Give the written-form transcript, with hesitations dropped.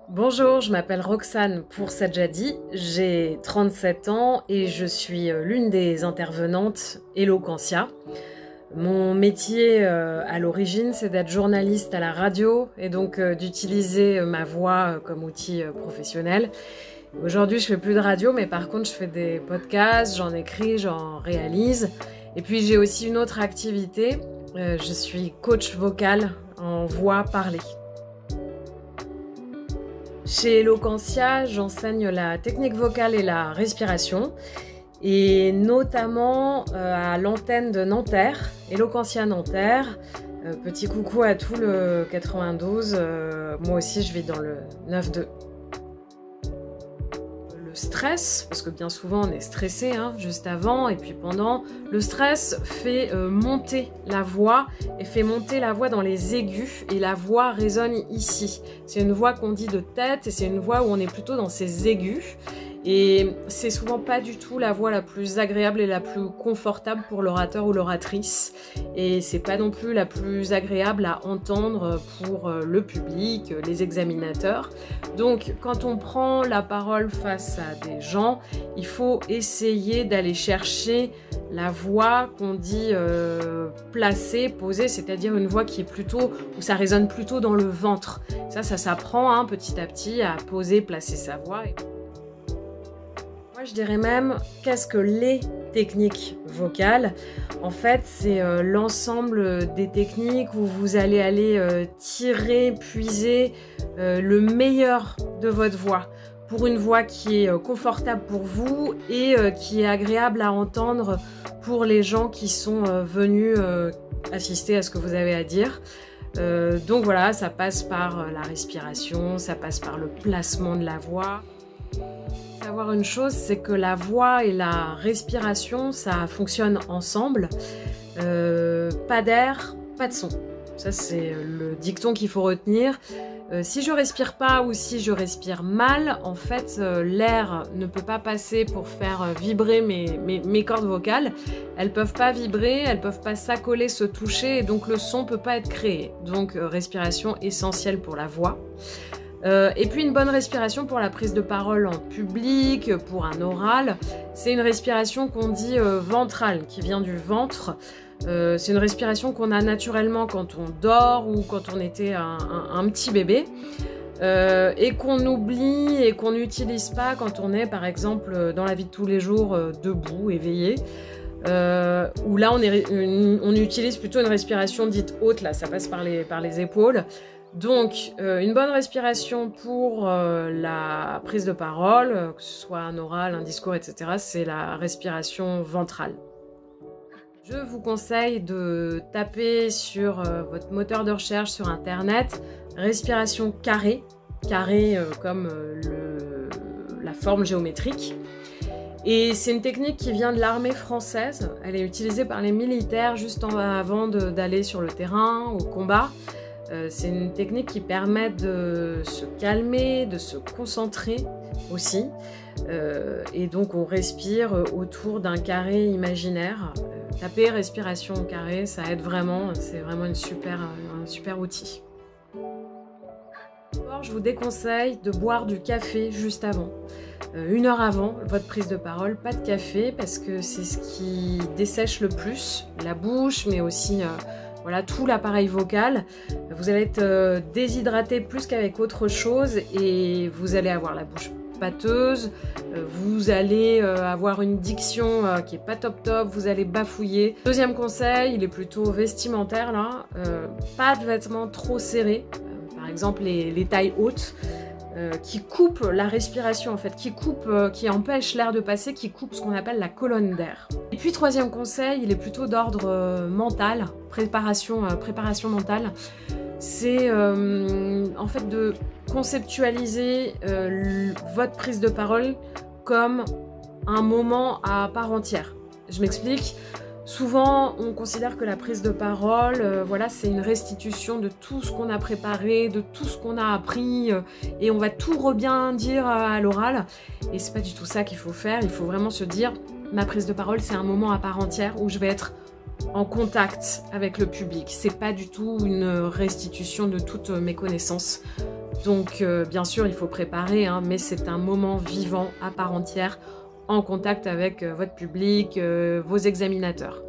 Bonjour, je m'appelle Roxane pour Sajadi, j'ai 37 ans et je suis l'une des intervenantes Eloquentia. Mon métier à l'origine, c'est d'être journaliste à la radio et donc d'utiliser ma voix comme outil professionnel. Aujourd'hui, je fais plus de radio, mais par contre, je fais des podcasts, j'en écris, j'en réalise. Et puis, j'ai aussi une autre activité, je suis coach vocal en voix parlée. Chez Eloquentia, j'enseigne la technique vocale et la respiration, et notamment à l'antenne de Nanterre, Eloquentia Nanterre. Petit coucou à tout le 92, moi aussi je vis dans le 9-2. Le stress, parce que bien souvent on est stressé juste avant et puis pendant, le stress fait monter la voix et fait monter la voix dans les aigus et la voix résonne ici. C'est une voix qu'on dit de tête et c'est une voix où on est plutôt dans ses aigus. Et c'est souvent pas du tout la voix la plus agréable et la plus confortable pour l'orateur ou l'oratrice. Et c'est pas non plus la plus agréable à entendre pour le public, les examinateurs. Donc quand on prend la parole face à des gens, il faut essayer d'aller chercher la voix qu'on dit placée, posée, c'est-à-dire une voix qui est plutôt, où ça résonne plutôt dans le ventre. Ça s'apprend petit à petit à poser, placer sa voix. Moi, je dirais même, qu'est-ce que les techniques vocales? En fait, c'est l'ensemble des techniques où vous allez aller tirer, puiser le meilleur de votre voix pour une voix qui est confortable pour vous et qui est agréable à entendre pour les gens qui sont venus assister à ce que vous avez à dire. Donc voilà, ça passe par la respiration, ça passe par le placement de la voix. Savoir une chose, c'est que la voix et la respiration, ça fonctionne ensemble. Pas d'air, pas de son. Ça, c'est le dicton qu'il faut retenir. Si je respire pas ou si je respire mal, en fait, l'air ne peut pas passer pour faire vibrer mes cordes vocales. Elles peuvent pas vibrer, elles peuvent pas s'accoler, se toucher, et donc le son peut pas être créé. Donc, respiration essentielle pour la voix. Et puis une bonne respiration pour la prise de parole en public, pour un oral. C'est une respiration qu'on dit ventrale, qui vient du ventre. C'est une respiration qu'on a naturellement quand on dort ou quand on était un petit bébé. Et qu'on oublie et qu'on n'utilise pas quand on est par exemple dans la vie de tous les jours debout, éveillé. Où là on utilise plutôt une respiration dite haute, là ça passe par les épaules. Donc, une bonne respiration pour la prise de parole, que ce soit un oral, un discours, etc., c'est la respiration ventrale. Je vous conseille de taper sur votre moteur de recherche sur Internet, respiration carrée, comme la forme géométrique. Et c'est une technique qui vient de l'armée française. Elle est utilisée par les militaires juste avant d'aller sur le terrain, au combat. C'est une technique qui permet de se calmer, de se concentrer aussi. Et donc on respire autour d'un carré imaginaire. Taper respiration carré, ça aide vraiment, c'est vraiment un super outil. D'abord, je vous déconseille de boire du café juste avant. 1 heure avant votre prise de parole, pas de café parce que c'est ce qui dessèche le plus la bouche, mais aussi voilà, tout l'appareil vocal. Vous allez être déshydraté plus qu'avec autre chose et vous allez avoir la bouche pâteuse, vous allez avoir une diction qui est pas top, vous allez bafouiller. Deuxième conseil, il est plutôt vestimentaire là, pas de vêtements trop serrés, par exemple les tailles hautes, qui coupent la respiration en fait, qui empêchent l'air de passer, qui coupent ce qu'on appelle la colonne d'air. Et puis troisième conseil, il est plutôt d'ordre mental, préparation mentale. C'est en fait de conceptualiser votre prise de parole comme un moment à part entière. Je m'explique. Souvent, on considère que la prise de parole, voilà, c'est une restitution de tout ce qu'on a préparé, de tout ce qu'on a appris, et on va tout bien dire à l'oral. Et c'est pas du tout ça qu'il faut faire. Il faut vraiment se dire, ma prise de parole, c'est un moment à part entière où je vais être en contact avec le public. C'est pas du tout une restitution de toutes mes connaissances. Donc bien sûr il faut préparer, hein, mais c'est un moment vivant à part entière en contact avec votre public, vos examinateurs.